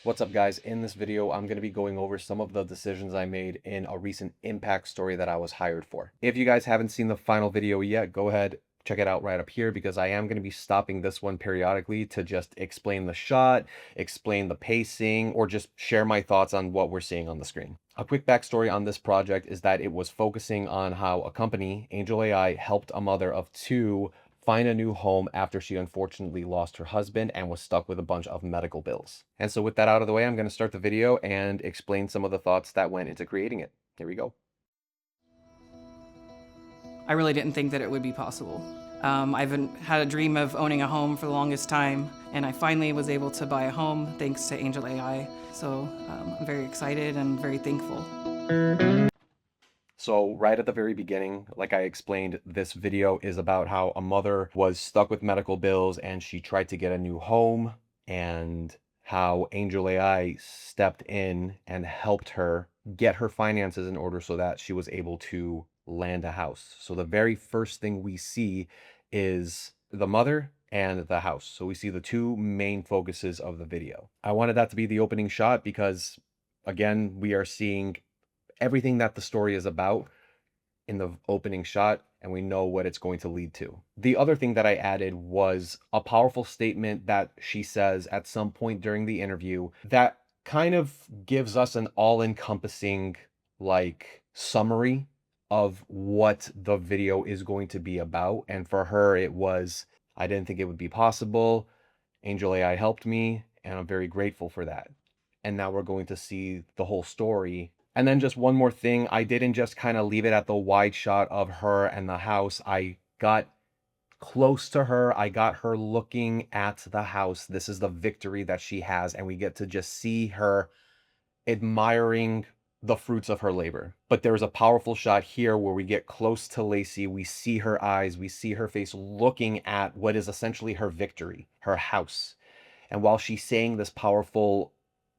What's up, guys? In this video, I'm going to be going over some of the decisions I made in a recent Impact story that I was hired for. If you guys haven't seen the final video yet, go ahead, check it out right up here because I am going to be stopping this one periodically to just explain the shot, explain the pacing, or just share my thoughts on what we're seeing on the screen. A quick backstory on this project is that it was focusing on how a company, Angel AI, helped a mother of two find a new home after she unfortunately lost her husband and was stuck with a bunch of medical bills. And so with that out of the way, I'm going to start the video and explain some of the thoughts that went into creating it. Here we go. I really didn't think that it would be possible. I've had a dream of owning a home for the longest time, and I finally was able to buy a home thanks to Angel AI. So I'm very excited and very thankful. So right at the very beginning, like I explained, this video is about how a mother was stuck with medical bills and she tried to get a new home, and how Angel AI stepped in and helped her get her finances in order so that she was able to land a house. So the very first thing we see is the mother and the house. So we see the two main focuses of the video. I wanted that to be the opening shot because, again, we are seeing everything that the story is about in the opening shot, and we know what it's going to lead to. The other thing that I added was a powerful statement that she says at some point during the interview that kind of gives us an all-encompassing summary of what the video is going to be about. And for her, it was, I didn't think it would be possible. Angel AI helped me, and I'm very grateful for that. And now we're going to see the whole story. And then just one more thing, I didn't just kind of leave it at the wide shot of her and the house. I got close to her. I got her looking at the house. This is the victory that she has, and we get to just see her admiring the fruits of her labor. But there's a powerful shot here where we get close to Lacey. We see her eyes, we see her face looking at what is essentially her victory, her house. And while she's saying this powerful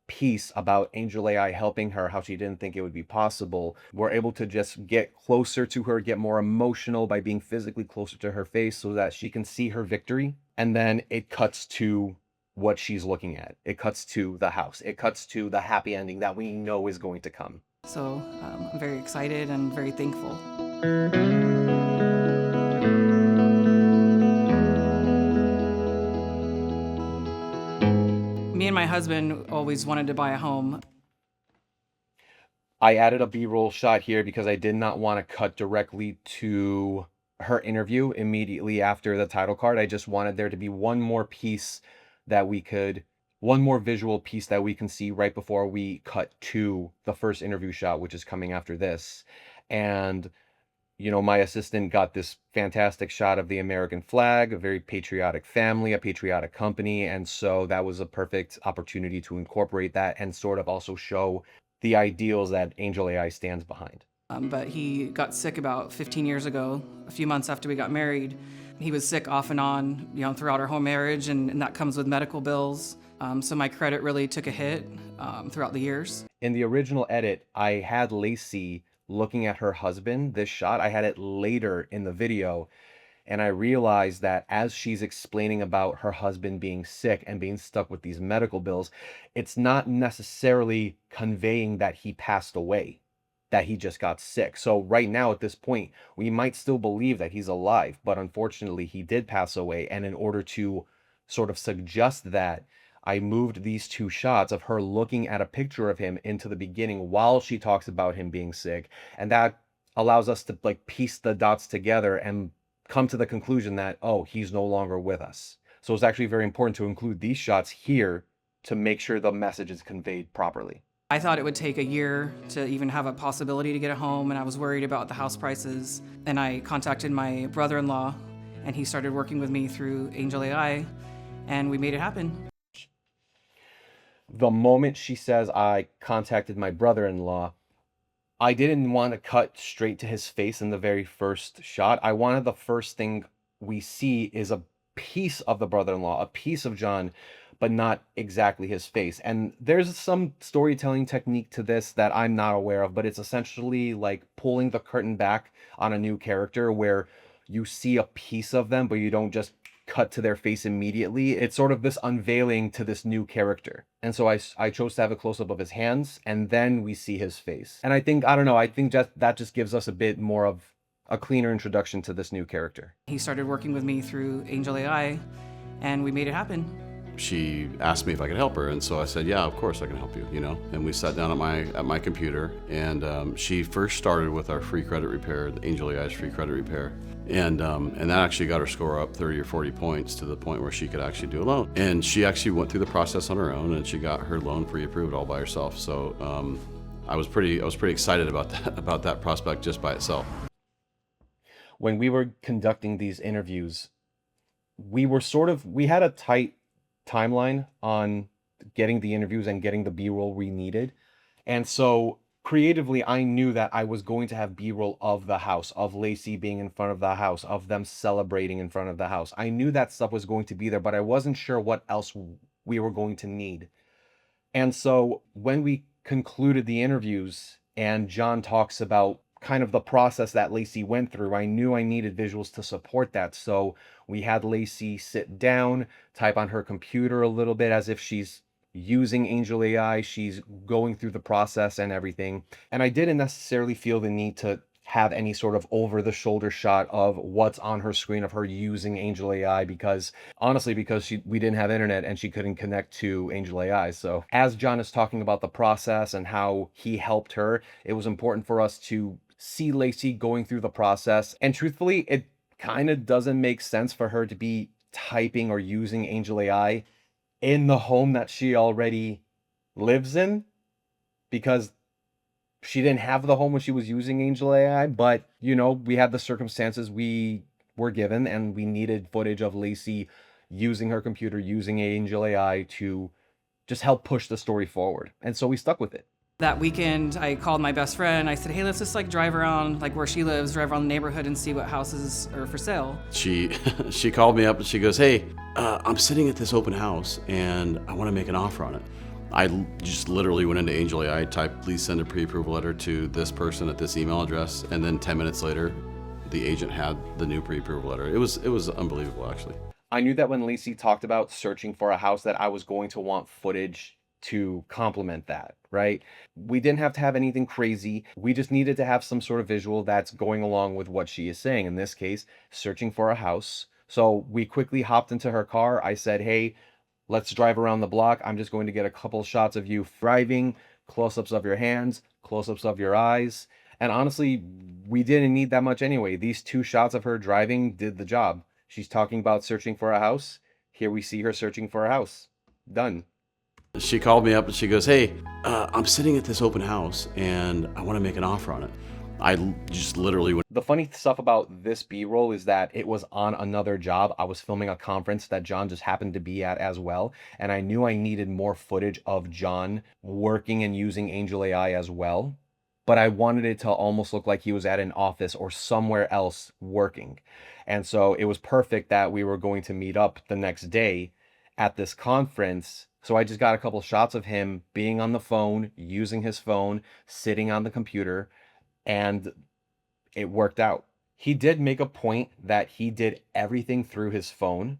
piece about Angel AI helping her, how she didn't think it would be possible, we're able to just get closer to her, get more emotional by being physically closer to her face so that she can see her victory. And then it cuts to what she's looking at. It cuts to the house. It cuts to the happy ending that we know is going to come. So I'm very excited and very thankful. Me and my husband always wanted to buy a home. I added a B-roll shot here because I did not want to cut directly to her interview immediately after the title card. I just wanted there to be one more piece that we could, one more visual piece that we can see right before we cut to the first interview shot, which is coming after this. And you know, my assistant got this fantastic shot of the American flag, a very patriotic family, a patriotic company. And so that was a perfect opportunity to incorporate that and sort of also show the ideals that Angel AI stands behind. But he got sick about 15 years ago, a few months after we got married. He was sick off and on, throughout our whole marriage, and that comes with medical bills. So my credit really took a hit throughout the years. In the original edit, I had Lacey looking at her husband, this shot. I had it later in the video, and I realized that as she's explaining about her husband being sick and being stuck with these medical bills, it's not necessarily conveying that he passed away, that he just got sick. So right now at this point, we might still believe that he's alive, but unfortunately he did pass away. And in order to sort of suggest that, I moved these two shots of her looking at a picture of him into the beginning while she talks about him being sick. And that allows us to piece the dots together and come to the conclusion that, oh, he's no longer with us. So it's actually very important to include these shots here to make sure the message is conveyed properly. I thought it would take a year to even have a possibility to get a home, and I was worried about the house prices. And I contacted my brother-in-law, and he started working with me through Angel AI, and we made it happen. The moment she says, I contacted my brother-in-law, I didn't want to cut straight to his face in the very first shot. I wanted the first thing we see is a piece of the brother-in-law, a piece of John, but not exactly his face. And there's some storytelling technique to this that I'm not aware of, but it's essentially like pulling the curtain back on a new character where you see a piece of them, but you don't just cut to their face immediately. It's sort of this unveiling to this new character. And so I chose to have a close-up of his hands, and then we see his face. And I think, I don't know, I think that just gives us a bit more of a cleaner introduction to this new character. He started working with me through Angel AI, and we made it happen. She asked me if I could help her, and so I said, yeah, of course I can help you, you know. And we sat down at my computer, and she first started with our free credit repair, the Angel AI's free credit repair. And that actually got her score up 30 or 40 points to the point where she could actually do a loan. And she actually went through the process on her own, and she got her loan pre-approved all by herself. So I was pretty excited about that prospect just by itself. When we were conducting these interviews, we had a tight timeline on getting the interviews and getting the B-roll we needed. And so creatively, I knew that I was going to have B-roll of the house, of Lacey being in front of the house, of them celebrating in front of the house. I knew that stuff was going to be there, but I wasn't sure what else we were going to need. And so when we concluded the interviews and John talks about kind of the process that Lacey went through, I knew I needed visuals to support that. So we had Lacey sit down, type on her computer a little bit as if she's using Angel AI. She's going through the process and everything. And I didn't necessarily feel the need to have any sort of over the shoulder shot of what's on her screen of her using Angel AI, because honestly, we didn't have internet and she couldn't connect to Angel AI. So as John is talking about the process and how he helped her, it was important for us to see Lacey going through the process. And truthfully, it kind of doesn't make sense for her to be typing or using Angel AI in the home that she already lives in, because she didn't have the home when she was using Angel AI. But, you know, we had the circumstances we were given, and we needed footage of Lacey using her computer, using Angel AI to just help push the story forward. And so we stuck with it. That weekend, I called my best friend. I said, hey, let's just like drive around like where she lives, drive around the neighborhood and see what houses are for sale. She called me up and she goes, hey, I'm sitting at this open house and I want to make an offer on it. I just literally went into Angel AI, typed, please send a pre-approval letter to this person at this email address. And then 10 minutes later, the agent had the new pre-approval letter. It was unbelievable, actually. I knew that when Lacey talked about searching for a house that I was going to want footage to complement that, right? We didn't have to have anything crazy. We just needed to have some sort of visual that's going along with what she is saying. In this case, searching for a house. So we quickly hopped into her car. I said, hey, let's drive around the block. I'm just going to get a couple shots of you driving, close-ups of your hands, close-ups of your eyes. And honestly, we didn't need that much anyway. These 2 shots of her driving did the job. She's talking about searching for a house. Here we see her searching for a house. Done. She called me up and she goes, hey, I'm sitting at this open house and I want to make an offer on it. I just literally went. The funny stuff about this B-roll is that it was on another job. I was filming a conference that John just happened to be at as well. And I knew I needed more footage of John working and using Angel AI as well. But I wanted it to almost look like he was at an office or somewhere else working. And so it was perfect that we were going to meet up the next day at this conference. So I just got a couple shots of him being on the phone, using his phone, sitting on the computer, and it worked out. He did make a point that he did everything through his phone.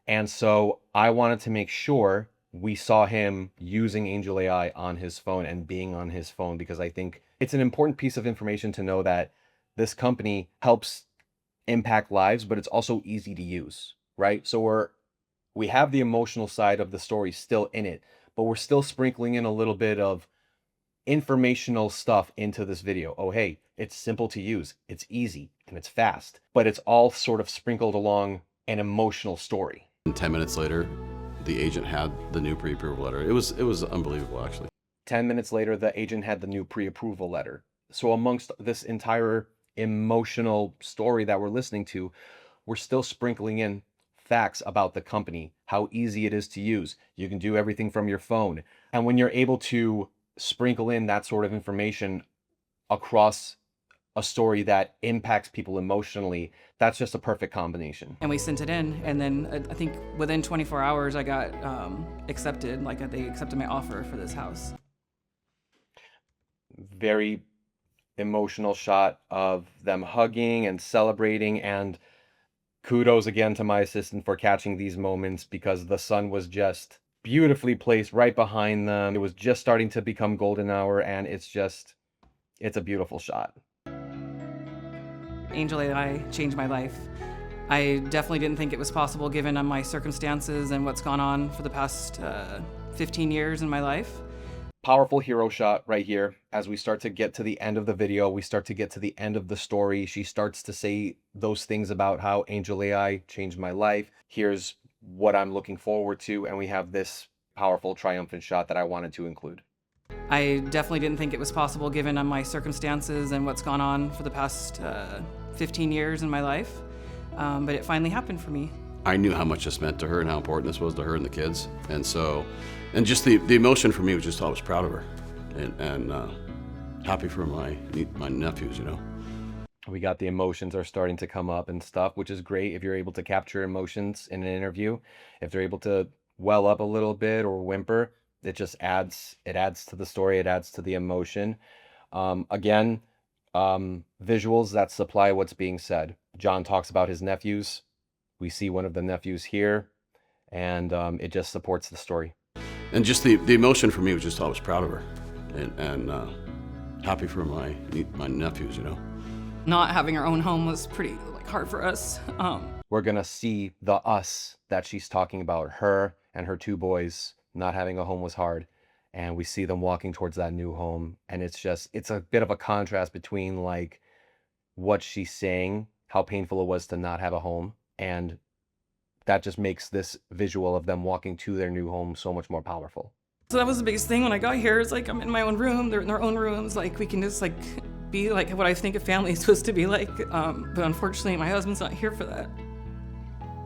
And so I wanted to make sure we saw him using Angel AI on his phone and being on his phone, because I think it's an important piece of information to know that this company helps impact lives, but it's also easy to use, right? So we have the emotional side of the story still in it, but we're still sprinkling in a little bit of informational stuff into this video. Oh, hey, it's simple to use, it's easy, and it's fast, but it's all sort of sprinkled along an emotional story. And 10 minutes later, the agent had the new pre-approval letter. It was unbelievable, actually. 10 minutes later, the agent had the new pre-approval letter. So amongst this entire emotional story that we're listening to, we're still sprinkling in facts about the company, how easy it is to use. You can do everything from your phone. And when you're able to sprinkle in that sort of information across a story that impacts people emotionally, that's just a perfect combination. And we sent it in, and then I think within 24 hours I got accepted, like they accepted my offer for this house. Kudos again to my assistant for catching these moments because the sun was just beautifully placed right behind them. It was just starting to become golden hour, and it's a beautiful shot. Angel AI changed my life. I definitely didn't think it was possible given my circumstances and what's gone on for the past 15 years in my life. Powerful hero shot right here. As we start to get to the end of the video, we start to get to the end of the story. She starts to say those things about how Angel AI changed my life. Here's what I'm looking forward to. And we have this powerful triumphant shot that I wanted to include. I definitely didn't think it was possible given my circumstances and what's gone on for the past 15 years in my life. But it finally happened for me. I knew how much this meant to her and how important this was to her and the kids. And so, and just the emotion for me was just I was proud of her and happy for my nephews, you know. We got the emotions are starting to come up and stuff, which is great if you're able to capture emotions in an interview. If they're able to well up a little bit or whimper, it just adds to the story, it adds to the emotion. Again, visuals that supply what's being said. John talks about his nephews. We see one of the nephews here, and it just supports the story. And just the emotion for me was just I was proud of her and happy for my nephews, you know. Not having our own home was pretty hard for us. We're gonna see the us that she's talking about. Her and her two boys not having a home was hard, and we see them walking towards that new home, and it's a bit of a contrast between like what she's saying, how painful it was to not have a home, and that just makes this visual of them walking to their new home so much more powerful. So that was the biggest thing when I got here. It's I'm in my own room, they're in their own rooms, we can just be what I think a family is supposed to be like. But unfortunately, my husband's not here for that.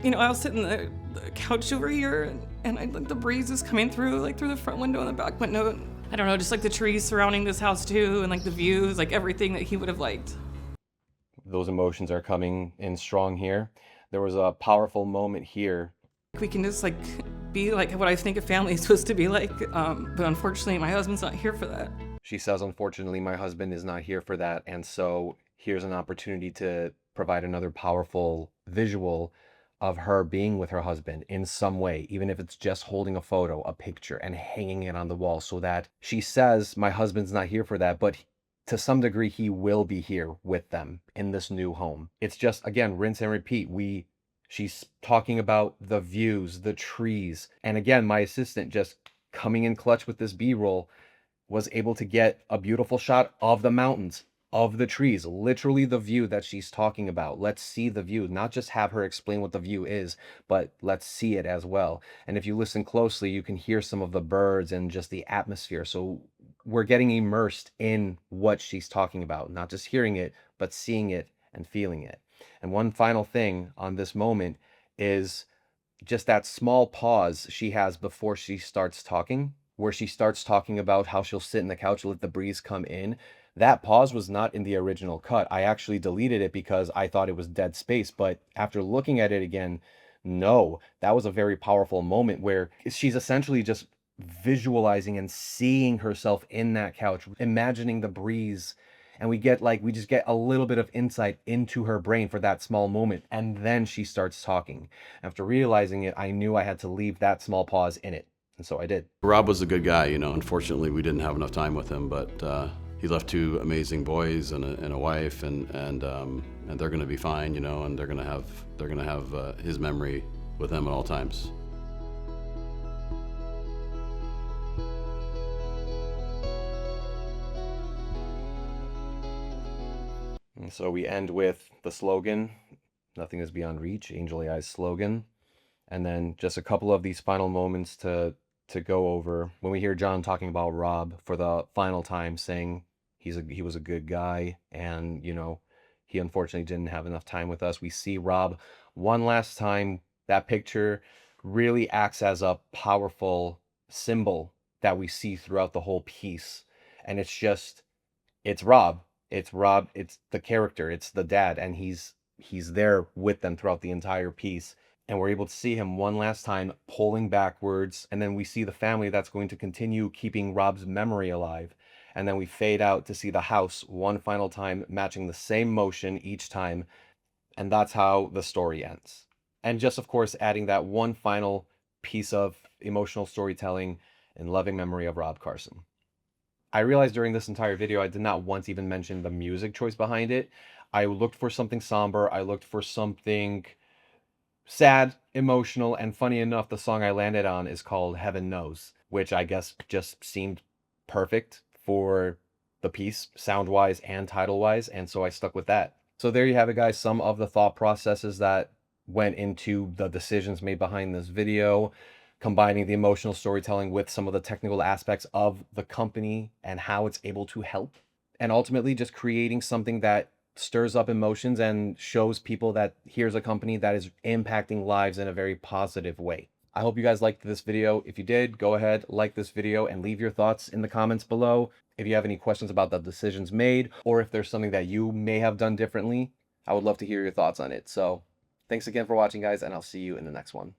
You know, I was sitting on the couch over here, and the breeze is coming through, through the front window and the back window. I don't know, just the trees surrounding this house too, and the views, everything that he would have liked. Those emotions are coming in strong here. There was a powerful moment here. We can just be what I think a family is supposed to be like. But unfortunately, my husband's not here for that. She says, unfortunately, my husband is not here for that. And so here's an opportunity to provide another powerful visual of her being with her husband in some way, even if it's just holding a photo, a picture, and hanging it on the wall, so that she says, my husband's not here for that, but to some degree, he will be here with them in this new home. It's just, again, rinse and repeat. She's talking about the views, the trees. And again, my assistant just coming in clutch with this B-roll was able to get a beautiful shot of the mountains, of the trees, literally the view that she's talking about. Let's see the view, not just have her explain what the view is, but let's see it as well. And if you listen closely, you can hear some of the birds and just the atmosphere. So we're getting immersed in what she's talking about, not just hearing it, but seeing it and feeling it. And one final thing on this moment is just that small pause she has before she starts talking, where she starts talking about how she'll sit in the couch, let the breeze come in. That pause was not in the original cut. I actually deleted it because I thought it was dead space. But after looking at it again, no, that was a very powerful moment where she's essentially just visualizing and seeing herself in that couch, imagining the breeze. And we just get a little bit of insight into her brain for that small moment. And then she starts talking. After realizing it, I knew I had to leave that small pause in it. And so I did. Rob was a good guy, you know. Unfortunately, we didn't have enough time with him, but he left two amazing boys and a wife, and they're going to be fine, you know, and they're going to have his memory with them at all times. And so we end with the slogan, "Nothing is beyond reach," Angel AI's slogan. And then just a couple of these final moments to go over. When we hear John talking about Rob for the final time, saying he was a good guy, and you know, he unfortunately didn't have enough time with us. We see Rob one last time. That picture really acts as a powerful symbol that we see throughout the whole piece. And it's Rob. It's Rob, it's the character, it's the dad, and he's there with them throughout the entire piece. And we're able to see him one last time pulling backwards, and then we see the family that's going to continue keeping Rob's memory alive. And then we fade out to see the house one final time, matching the same motion each time. And that's how the story ends. And just, of course, adding that one final piece of emotional storytelling in loving memory of Rob Carson. I realized during this entire video, I did not once even mention the music choice behind it. I looked for something somber. I looked for something sad, emotional, and funny enough, the song I landed on is called Heaven Knows, which I guess just seemed perfect for the piece, sound-wise and title-wise, and so I stuck with that. So there you have it, guys, some of the thought processes that went into the decisions made behind this video, combining the emotional storytelling with some of the technical aspects of the company and how it's able to help, and ultimately just creating something that stirs up emotions and shows people that here's a company that is impacting lives in a very positive way. I hope you guys liked this video. If you did, go ahead, like this video, and leave your thoughts in the comments below. If you have any questions about the decisions made, or if there's something that you may have done differently, I would love to hear your thoughts on it. So thanks again for watching, guys, and I'll see you in the next one.